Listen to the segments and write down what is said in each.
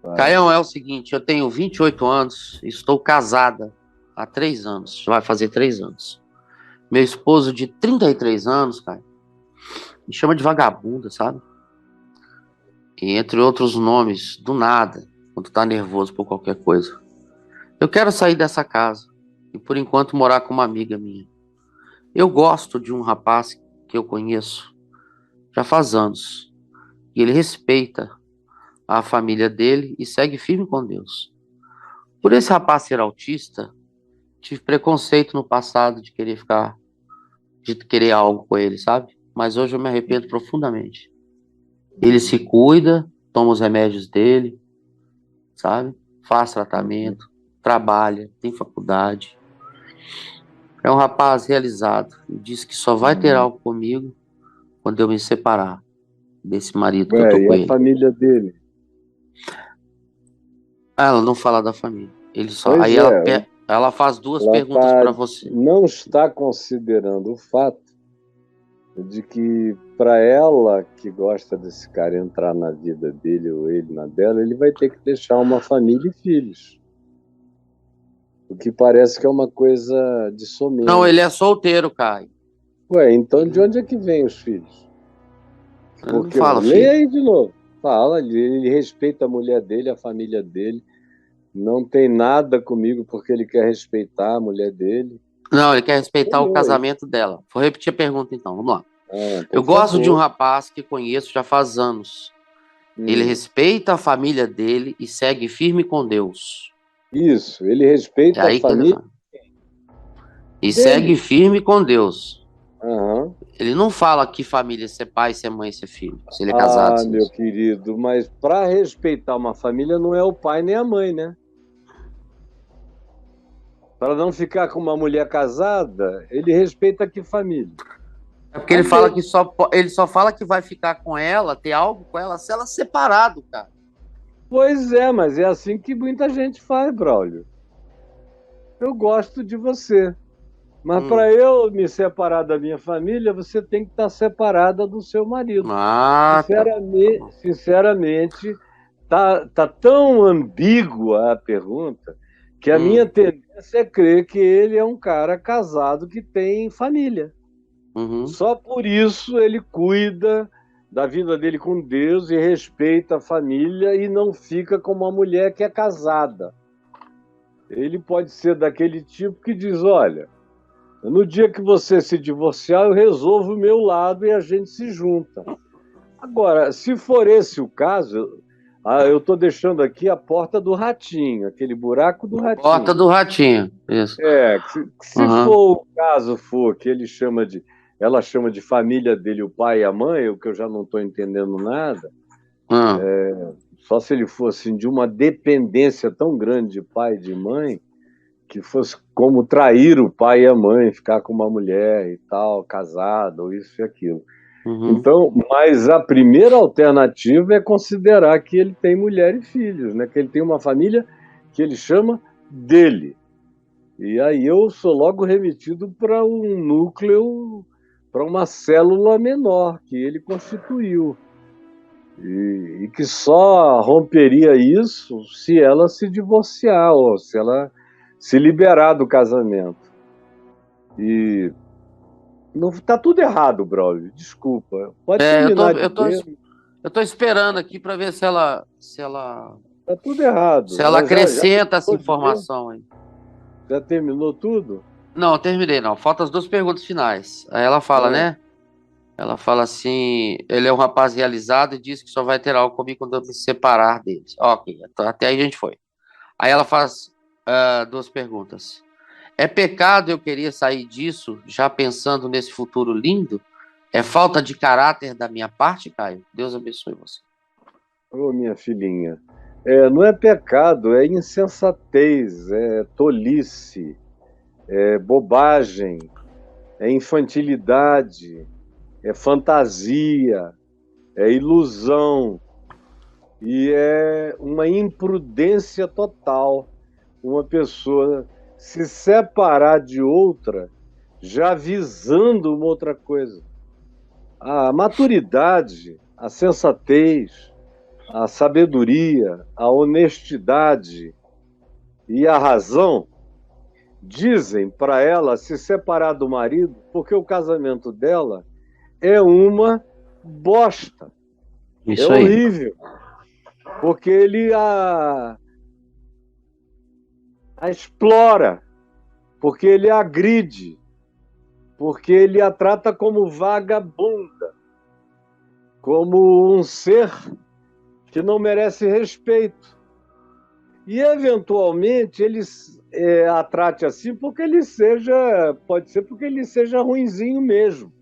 Vai. Caião, é o seguinte, eu tenho 28 anos, estou casada há 3 anos, vai fazer 3 anos. Meu esposo de 33 anos, cara, me chama de vagabunda, sabe? E entre outros nomes, do nada, quando tá nervoso por qualquer coisa. Eu quero sair dessa casa e por enquanto morar com uma amiga minha. Eu gosto de um rapaz que eu conheço já faz anos. E ele respeita a família dele e segue firme com Deus. Por esse rapaz ser autista, tive preconceito no passado de querer algo com ele, sabe? Mas hoje eu me arrependo profundamente. Ele se cuida, toma os remédios dele, sabe? Faz Uhum. tratamento, trabalha, tem faculdade. É um rapaz realizado e diz que só vai ter Uhum. algo comigo quando eu me separar desse marido que eu tô Ué, e com a ele. família dele? Ah, ela não fala da família. Ele só. Pois é, Ela faz duas ela perguntas tá, pra você. não está considerando o fato de que, para ela que gosta desse cara entrar na vida dele ou ele na dela, ele vai ter que deixar uma família e filhos. O que parece que é uma coisa de Não, ele é somenos. solteiro, Caio. Ué, então de Ele, onde é que vem os filhos? ele não Porque, fala, leia filho. aí de novo. Fala, ele respeita a mulher dele, a família dele. Não tem nada comigo porque ele quer respeitar a mulher dele. Não, ele quer respeitar o Leu aí. casamento dela. Vou repetir a pergunta então, vamos lá. Ah, Eu por gosto de um favor. rapaz que conheço já faz anos. Ele Hum. respeita a família dele e segue firme com Deus. Isso, ele É respeita a aí que ele família fala. E segue dele. firme com Deus. Aham. Ele não fala que família é ser pai, ser mãe, ser filho. Se ele é casado, Ah, sim. meu querido, mas para respeitar uma família não é o pai nem a mãe, né? Para não ficar com uma mulher casada, ele respeita que família? É porque A ele fala dele. que ele só fala que vai ficar com ela, ter algo com ela, se ela separado, cara. Pois é, mas é assim que muita gente faz, Braulio. Eu gosto de você, mas Hum. para eu me separar da minha família, você tem que estar separada do seu marido. Ah, tá. Sinceramente, tá tão ambígua a pergunta que a minha Hum. tendência é crer que ele é um cara casado que tem família. Uhum. Só por isso ele cuida da vida dele com Deus e respeita a família e não fica com uma mulher que é casada. Ele pode ser daquele tipo que diz: olha, no dia que você se divorciar, eu resolvo o meu lado e a gente se junta. Agora, se for esse o caso, eu estou deixando aqui a porta do ratinho, aquele buraco do Porta ratinho. do ratinho. Isso. Se Uhum. for o caso for que ela chama de família dele, o pai e a mãe, o que eu já não estou entendendo nada, Uhum. só se ele fosse de uma dependência tão grande de pai e de mãe, que fosse como trair o pai e a mãe, ficar com uma mulher e tal, casado, ou isso e aquilo. Uhum. Então, mas a primeira alternativa é considerar que ele tem mulher e filhos, né? Que ele tem uma família que ele chama dele. E aí eu sou logo remetido para um núcleo, para uma célula menor que ele constituiu. E que só romperia isso se ela se divorciar, ou se ela se liberar do casamento. E não está tudo errado, Braulio. Desculpa. Pode É, terminar de ler. eu tô esperando aqui para ver Está tudo errado. se ela Ela já acrescenta essa terminou de ler? informação aí. Já terminou tudo? Não, terminei não. Faltam as duas perguntas finais. Aí ela fala, Ah, né? Ela fala assim: ele é um rapaz realizado e diz que só vai ter algo comigo quando eu me separar deles. Ok, até aí a gente foi. Aí ela faz duas perguntas. É pecado eu querer sair disso, já pensando nesse futuro lindo? É falta de caráter da minha parte, Caio? Deus abençoe você. ô, minha filhinha. Não é pecado, é insensatez, é tolice, é bobagem, é infantilidade, é fantasia, é ilusão e é uma imprudência total. Uma pessoa se separar de outra já visando uma outra coisa. A maturidade, a sensatez, a sabedoria, a honestidade e a razão dizem para ela se separar do marido, porque o casamento dela é uma bosta. Isso É aí. horrível. Porque ele a explora, porque ele a agride, porque ele a trata como vagabunda, como um ser que não merece respeito. E, eventualmente, ele a trate assim porque ele pode ser porque ele seja ruinzinho mesmo,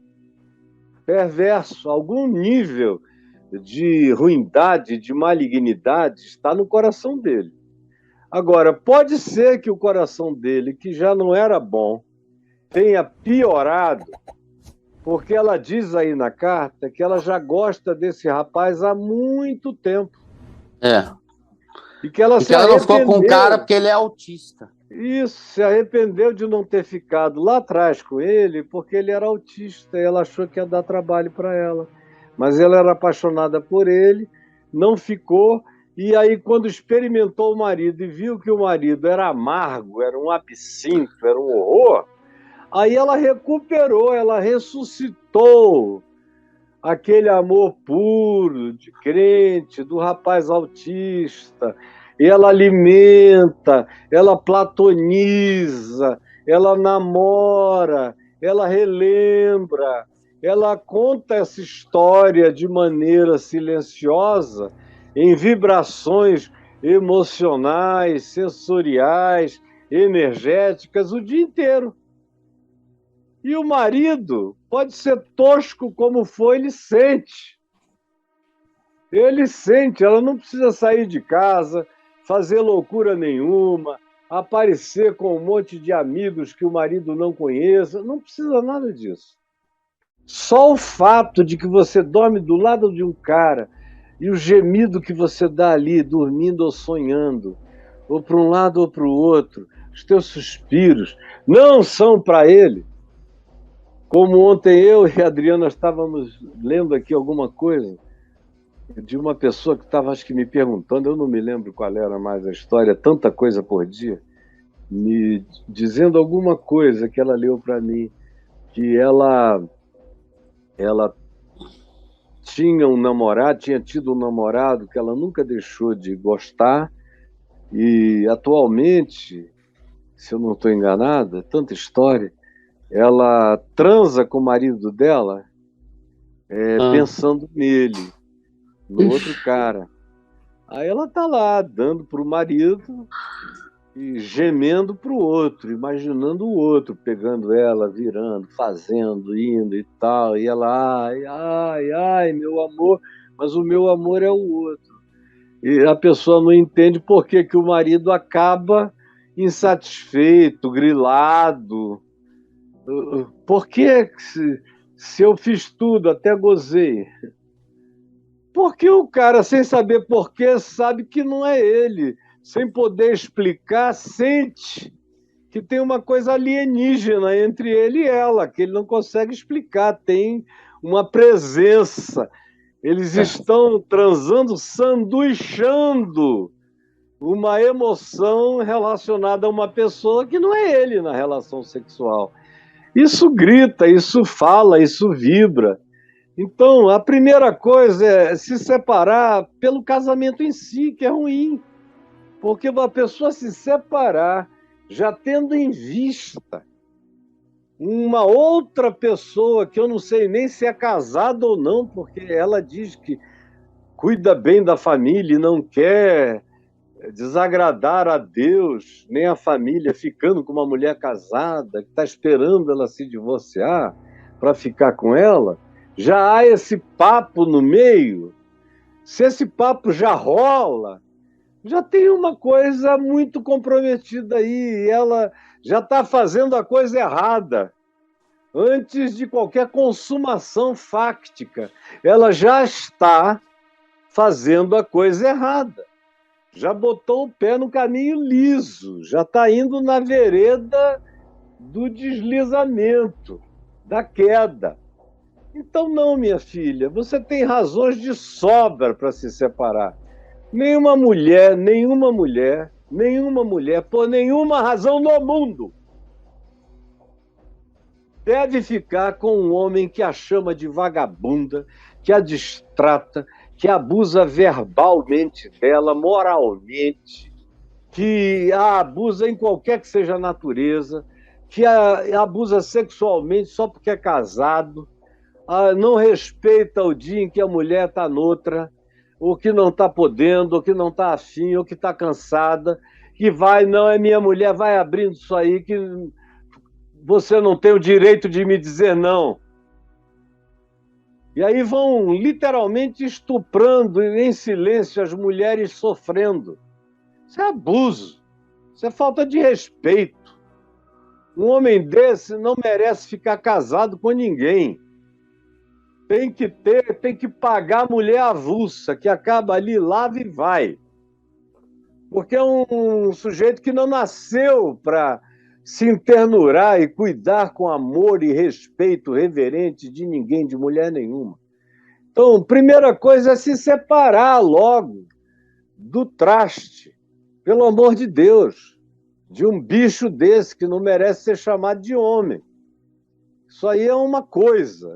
perverso. Algum nível de ruindade, de malignidade está no coração dele. Agora, pode ser que o coração dele, que já não era bom, tenha piorado, porque ela diz aí na carta que ela já gosta desse rapaz há muito tempo. É. E que ela Porque ela não ficou com o cara porque ele é autista. Isso, se arrependeu de não ter ficado lá atrás com ele, porque ele era autista e ela achou que ia dar trabalho para ela. Mas ela era apaixonada por ele, não ficou, e aí quando experimentou o marido e viu que o marido era amargo, era um absinto, era um horror, aí ela recuperou, ela ressuscitou aquele amor puro, de crente, do rapaz autista. Ela alimenta, ela platoniza, ela namora, ela relembra, ela conta essa história de maneira silenciosa, em vibrações emocionais, sensoriais, energéticas, o dia inteiro. E o marido pode ser tosco como for, ele sente. Ele sente, ela não precisa sair de casa, fazer loucura nenhuma, aparecer com um monte de amigos que o marido não conheça, não precisa nada disso. Só o fato de que você dorme do lado de um cara e o gemido que você dá ali, dormindo ou sonhando, ou para um lado ou para o outro, os teus suspiros, não são para ele. Como ontem eu e a Adriana estávamos lendo aqui alguma coisa de uma pessoa que estava, acho que, me perguntando, eu não me lembro qual era mais a história, tanta coisa por dia, me dizendo alguma coisa que ela leu para mim, que ela tinha tido um namorado que ela nunca deixou de gostar, e atualmente, se eu não estou enganada, tanta história, ela transa com o marido dela pensando nele, no outro cara. Aí ela tá lá, dando pro marido e gemendo pro outro, imaginando o outro, pegando ela, virando, fazendo, indo e tal. E ela, ai, ai, ai, meu amor, mas o meu amor é o outro. E a pessoa não entende por que que o marido acaba insatisfeito, grilado. Por que se eu fiz tudo, até gozei? Porque o cara, sem saber porquê, sabe que não é ele. Sem poder explicar, sente que tem uma coisa alienígena entre ele e ela, que ele não consegue explicar. Tem uma presença. Eles estão transando, sanduichando uma emoção relacionada a uma pessoa que não é ele na relação sexual. Isso grita, isso fala, isso vibra. Então, a primeira coisa é se separar pelo casamento em si, que é ruim. Porque a pessoa se separar, já tendo em vista uma outra pessoa, que eu não sei nem se é casada ou não, porque ela diz que cuida bem da família e não quer desagradar a Deus, nem a família, ficando com uma mulher casada, que está esperando ela se divorciar para ficar com ela. Já há esse papo no meio. Se esse papo já rola, já tem uma coisa muito comprometida aí. E ela já está fazendo a coisa errada. Antes de qualquer consumação fáctica, ela já está fazendo a coisa errada. Já botou o pé no caminho liso, já está indo na vereda do deslizamento, da queda. Então, não, minha filha, você tem razões de sobra para se separar. Nenhuma mulher, por nenhuma razão no mundo, deve ficar com um homem que a chama de vagabunda, que a distrata, que abusa verbalmente dela, moralmente, que a abusa em qualquer que seja a natureza, que a abusa sexualmente só porque é casado, não respeita o dia em que a mulher está noutra, ou que não está podendo, ou que não está afim, ou que está cansada, que vai, não é minha mulher, vai abrindo isso aí, que você não tem o direito de me dizer não. E aí vão literalmente estuprando em silêncio as mulheres sofrendo. Isso é abuso, isso é falta de respeito. Um homem desse não merece ficar casado com ninguém. Tem que pagar a mulher avulsa, que acaba ali, lava e vai. Porque é um sujeito que não nasceu para se internurar e cuidar com amor e respeito reverente de ninguém, de mulher nenhuma. Então, primeira coisa é se separar logo do traste, pelo amor de Deus, de um bicho desse que não merece ser chamado de homem. Isso aí é uma coisa,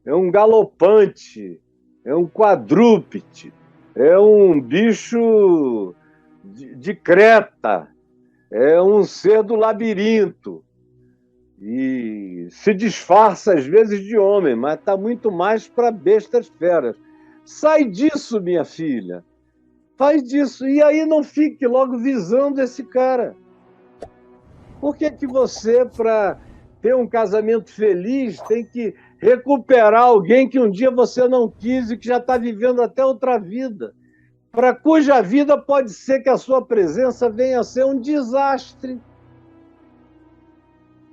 é um galopante, é um quadrúpede, é um bicho de Creta, é um ser do labirinto. E se disfarça às vezes de homem, mas está muito mais para bestas feras. Sai disso, minha filha. Faz disso. E aí não fique logo visando esse cara. Por que que você, para ter um casamento feliz, tem que recuperar alguém que um dia você não quis e que já está vivendo até outra vida, para cuja vida pode ser que a sua presença venha a ser um desastre?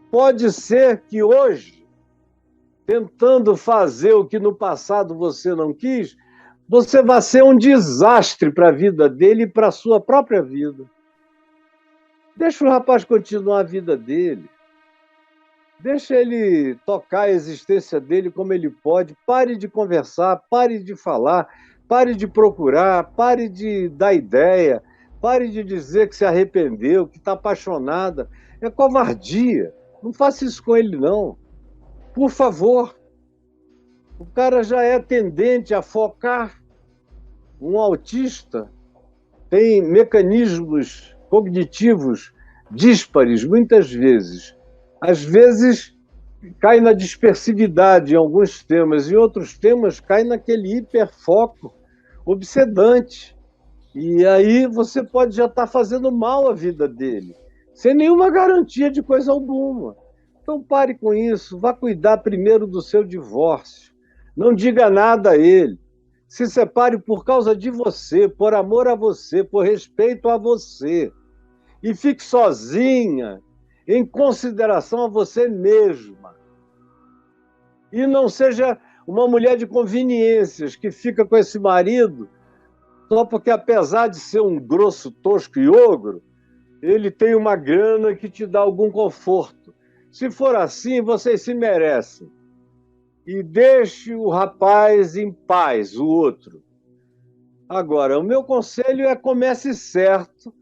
Pode ser que hoje, tentando fazer o que no passado você não quis, você vai ser um desastre para a vida dele e para a sua própria vida. Deixa o rapaz continuar a vida dele. Deixa ele tocar a existência dele como ele pode. Pare de conversar, pare de falar, pare de procurar, pare de dar ideia, pare de dizer que se arrependeu, que está apaixonada. É covardia. Não faça isso com ele, não. Por favor. O cara já é tendente a focar. Um autista tem mecanismos cognitivos díspares, muitas vezes. Às vezes, cai na dispersividade em alguns temas, e outros temas cai naquele hiperfoco obsedante. E aí você pode já estar fazendo mal à vida dele, sem nenhuma garantia de coisa alguma. Então pare com isso, vá cuidar primeiro do seu divórcio. Não diga nada a ele. Se separe por causa de você, por amor a você, por respeito a você. E fique sozinha, em consideração a você mesma. E não seja uma mulher de conveniências que fica com esse marido só porque, apesar de ser um grosso, tosco e ogro, ele tem uma grana que te dá algum conforto. Se for assim, vocês se merecem. E deixe o rapaz em paz, o outro. Agora, o meu conselho é comece certo,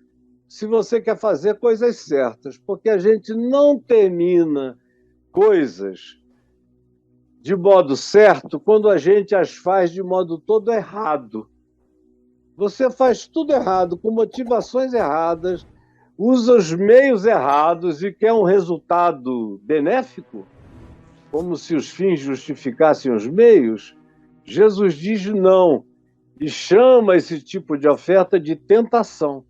se você quer fazer coisas certas, porque a gente não termina coisas de modo certo quando a gente as faz de modo todo errado. Você faz tudo errado, com motivações erradas, usa os meios errados e quer um resultado benéfico, como se os fins justificassem os meios. Jesus diz não e chama esse tipo de oferta de tentação.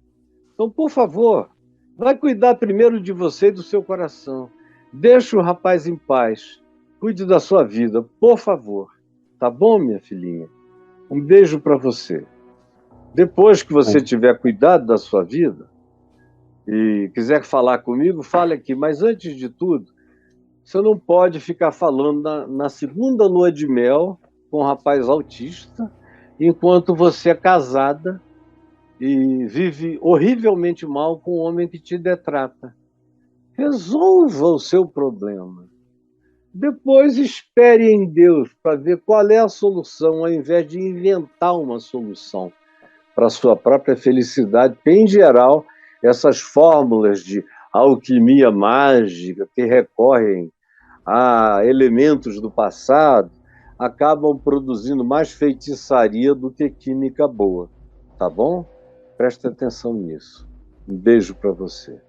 Então, por favor, vai cuidar primeiro de você e do seu coração. Deixa o rapaz em paz. Cuide da sua vida, por favor. Tá bom, minha filhinha? Um beijo para você. Depois que você tiver cuidado da sua vida e quiser falar comigo, fale aqui. Mas antes de tudo, você não pode ficar falando na segunda lua de mel com um rapaz autista, enquanto você é casada e vive horrivelmente mal com um homem que te detrata. Resolva o seu problema. Depois espere em Deus para ver qual é a solução, ao invés de inventar uma solução para a sua própria felicidade. Porque, em geral, essas fórmulas de alquimia mágica que recorrem a elementos do passado acabam produzindo mais feitiçaria do que química boa. Tá bom? Preste atenção nisso. Um beijo para você.